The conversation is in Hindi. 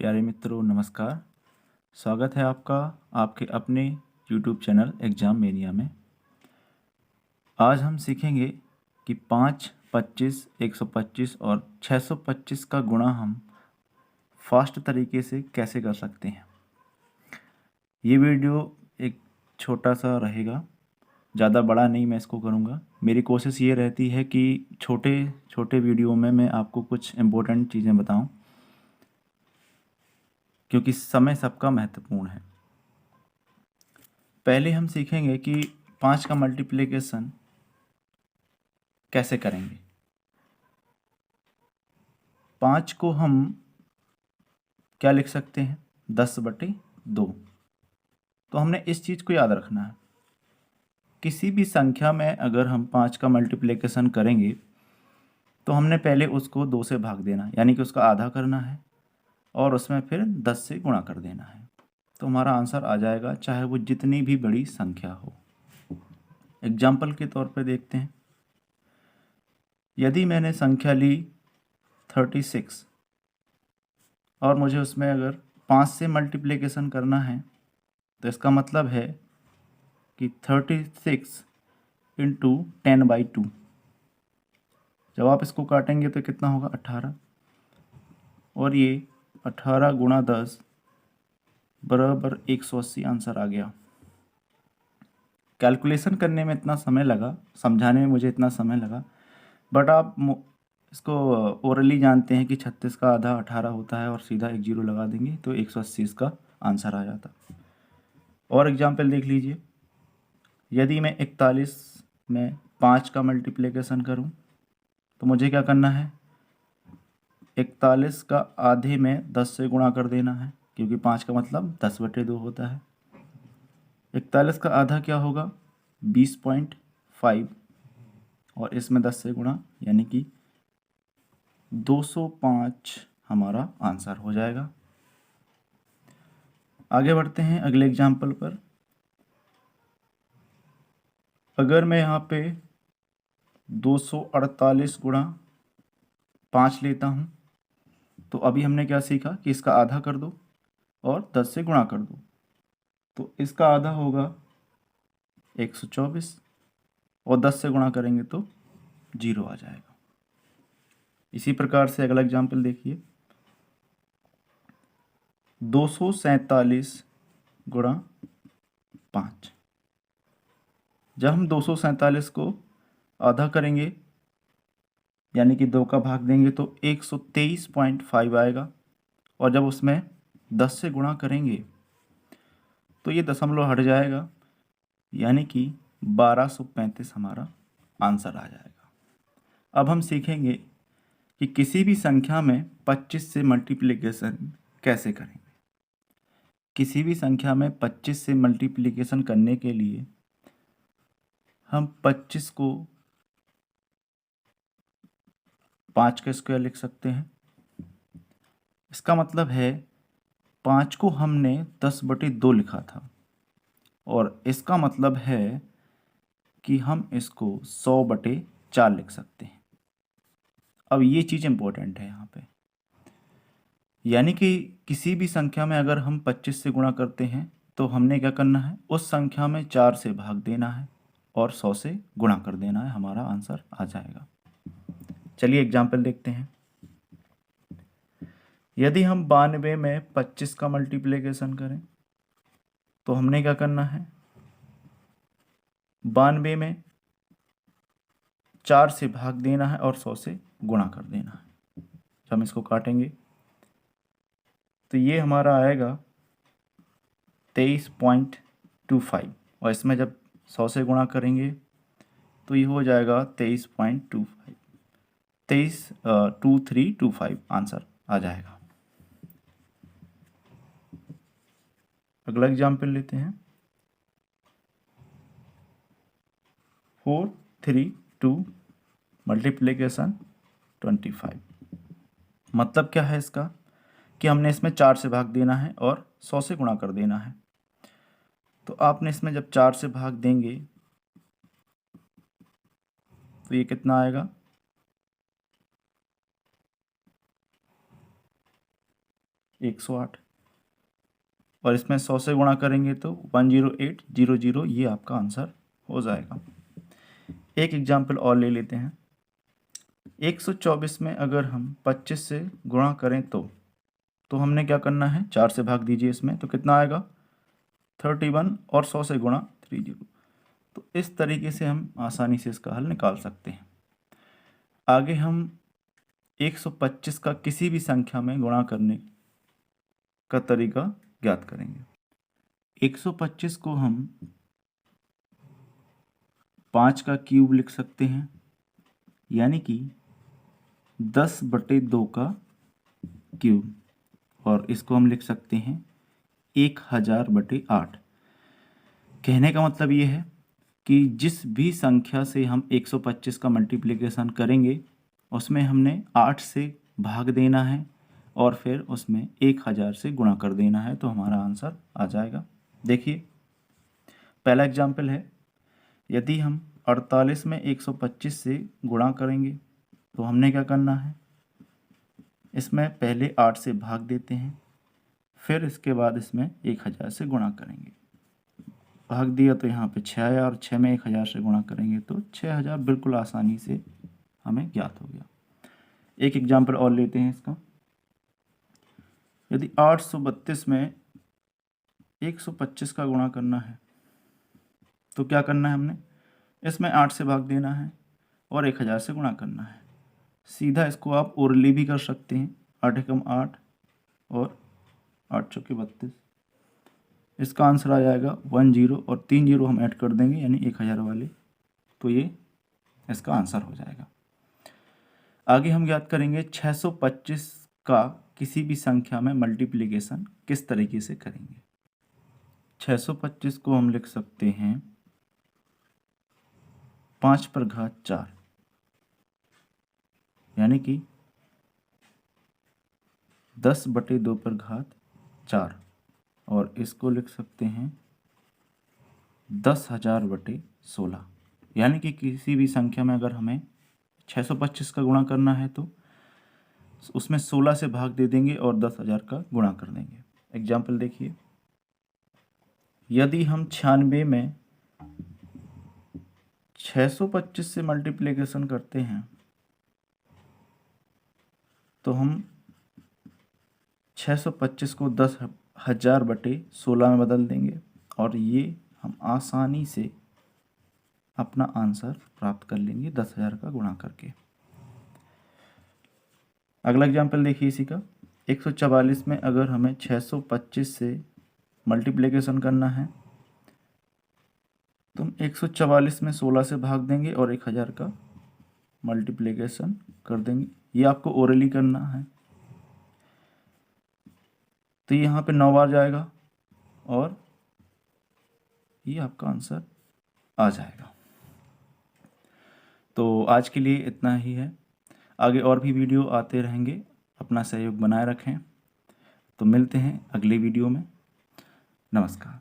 प्यारे मित्रों नमस्कार। स्वागत है आपका आपके अपने YouTube चैनल एग्ज़ाम मेनिया में। आज हम सीखेंगे कि 5, 25, 125 और 625 का गुणा हम फास्ट तरीके से कैसे कर सकते हैं। ये वीडियो एक छोटा सा रहेगा, ज़्यादा बड़ा नहीं मैं इसको करूँगा। मेरी कोशिश ये रहती है कि छोटे छोटे वीडियो में मैं आपको कुछ इम्पोर्टेंट चीज़ें बताऊँ, क्योंकि समय सबका महत्वपूर्ण है। पहले हम सीखेंगे कि 5 का मल्टीप्लिकेशन कैसे करेंगे। 5 को हम क्या लिख सकते हैं, 10/2। तो हमने इस चीज़ को याद रखना है। किसी भी संख्या में अगर हम 5 का मल्टीप्लिकेशन करेंगे तो हमने पहले उसको 2 से भाग देना, यानी कि उसका आधा करना है और उसमें फिर 10 से गुणा कर देना है। तो हमारा आंसर आ जाएगा, चाहे वो जितनी भी बड़ी संख्या हो। एग्जाम्पल के तौर पे देखते हैं। यदि मैंने संख्या ली 36 और मुझे उसमें अगर 5 से मल्टीप्लिकेशन करना है तो इसका मतलब है कि 36 इंटू 10/2। जब आप इसको काटेंगे तो कितना होगा, 18। और ये 18 गुणा 10 बराबर 180 आंसर आ गया। कैलकुलेशन करने में इतना समय लगा, समझाने में मुझे इतना समय लगा, बट आप इसको ओरली जानते हैं कि 36 का आधा 18 होता है और सीधा एक जीरो लगा देंगे तो 180 इसका आंसर आ जाता। और एग्जाम्पल देख लीजिए। यदि मैं 41 में 5 का मल्टीप्लिकेशन करूं तो मुझे क्या करना है, 41 का आधे में 10 से गुणा कर देना है, क्योंकि 5 का मतलब 10/2 होता है। 41 का आधा क्या होगा, 20.5 और इसमें 10 से गुणा, यानी कि 205 हमारा आंसर हो जाएगा। आगे बढ़ते हैं अगले एग्जाम्पल पर। अगर मैं यहाँ पे 248 गुणा 5 लेता हूँ तो अभी हमने क्या सीखा कि इसका आधा कर दो और 10 से गुणा कर दो, तो इसका आधा होगा 124 और 10 से गुणा करेंगे तो 0 आ जाएगा। इसी प्रकार से अगला एग्जाम्पल देखिए। 247 गुणा 5। जब हम 247 को आधा करेंगे यानी कि 2 का भाग देंगे तो 123.5 आएगा, और जब उसमें 10 से गुणा करेंगे तो ये दशमलव हट जाएगा, यानी कि 1235 हमारा आंसर आ जाएगा। अब हम सीखेंगे कि किसी भी संख्या में 25 से मल्टीप्लिकेशन कैसे करेंगे। किसी भी संख्या में 25 से मल्टीप्लिकेशन करने के लिए हम 25 को 5 का स्क्वायर लिख सकते हैं। इसका मतलब है 5 को हमने 10/2 लिखा था, और इसका मतलब है कि हम इसको 100/4 लिख सकते हैं। अब ये चीज़ इंपॉर्टेंट है यहाँ पे, यानी कि किसी भी संख्या में अगर हम 25 से गुणा करते हैं तो हमने क्या करना है, उस संख्या में 4 से भाग देना है और 100 से गुणा कर देना है, हमारा आंसर आ जाएगा। चलिए एग्जाम्पल देखते हैं। यदि हम 92 में 25 का मल्टीप्लिकेशन करें तो हमने क्या करना है, 92 में 4 से भाग देना है और 100 से गुणा कर देना है। जब हम इसको काटेंगे तो ये हमारा आएगा 23.25, और इसमें जब 100 से गुणा करेंगे तो ये हो जाएगा 23.25, 2325 आंसर आ जाएगा। अगला एग्जाम्पल लेते हैं। 432 मल्टीप्लिकेशन 25। मतलब क्या है इसका, कि हमने इसमें 4 से भाग देना है और 100 से गुणा कर देना है। तो आपने इसमें जब 4 से भाग देंगे तो ये कितना आएगा, 108, और इसमें 100 से गुणा करेंगे तो 10800, ये आपका आंसर हो जाएगा। एक एग्जाम्पल और ले लेते हैं। 124 में अगर हम 25 से गुणा करें तो हमने क्या करना है, 4 से भाग दीजिए इसमें, तो कितना आएगा 31, और 100 से गुणा 30। तो इस तरीके से हम आसानी से इसका हल निकाल सकते हैं। आगे हम 125 का किसी भी संख्या में गुणा करने का तरीका ज्ञात करेंगे। 125 को हम 5 का क्यूब लिख सकते हैं, यानी कि 10/2 का क्यूब, और इसको हम लिख सकते हैं 1000/8। कहने का मतलब ये है कि जिस भी संख्या से हम 125 का मल्टीप्लिकेशन करेंगे उसमें हमने 8 से भाग देना है और फिर उसमें 1000 से गुणा कर देना है, तो हमारा आंसर आ जाएगा। देखिए पहला एग्जाम्पल है, यदि हम 48 में 125 से गुणा करेंगे तो हमने क्या करना है, इसमें पहले 8 से भाग देते हैं, फिर इसके बाद इसमें 1000 से गुणा करेंगे। भाग दिया तो यहाँ पे 6 आया, और 6 में 1000 से गुणा करेंगे तो 6000 बिल्कुल आसानी से हमें ज्ञात हो गया। एक एग्जाम्पल और लेते हैं इसका। यदि 832 में 125 का गुणा करना है तो क्या करना है, हमने इसमें 8 से भाग देना है और 1000 से गुणा करना है। सीधा इसको आप ओरली भी कर सकते हैं, 8 एकम 8 और 8 चौके 32। इसका आंसर आ जाएगा 10, और 3 0 हम ऐड कर देंगे यानी 1000 वाले, तो ये इसका आंसर हो जाएगा। आगे हम ज्ञात करेंगे 625 का किसी भी संख्या में मल्टीप्लिकेशन किस तरीके से करेंगे। 625 को हम लिख सकते हैं 5/4, यानी कि 10/2/4, और इसको लिख सकते हैं 10,000/16, यानी कि किसी भी संख्या में अगर हमें 625 का गुणा करना है तो उसमें 16 से भाग दे देंगे और 10,000 का गुणा कर देंगे। एग्जाम्पल देखिए, यदि हम 96 में 625 से मल्टीप्लिकेशन करते हैं तो हम 625 को 10,000/16 में बदल देंगे, और ये हम आसानी से अपना आंसर प्राप्त कर लेंगे 10,000 का गुणा करके। अगला एग्जाम्पल देखिए इसी का। 144 में अगर हमें 625 से मल्टीप्लिकेशन करना है तो हम 144 में 16 से भाग देंगे और 1000 का मल्टीप्लिकेशन कर देंगे। ये आपको ओरली करना है, तो ये यहाँ पे 9 बार जाएगा और ये आपका आंसर आ जाएगा। तो आज के लिए इतना ही है, आगे और भी वीडियो आते रहेंगे। अपना सहयोग बनाए रखें। तो मिलते हैं अगले वीडियो में। नमस्कार।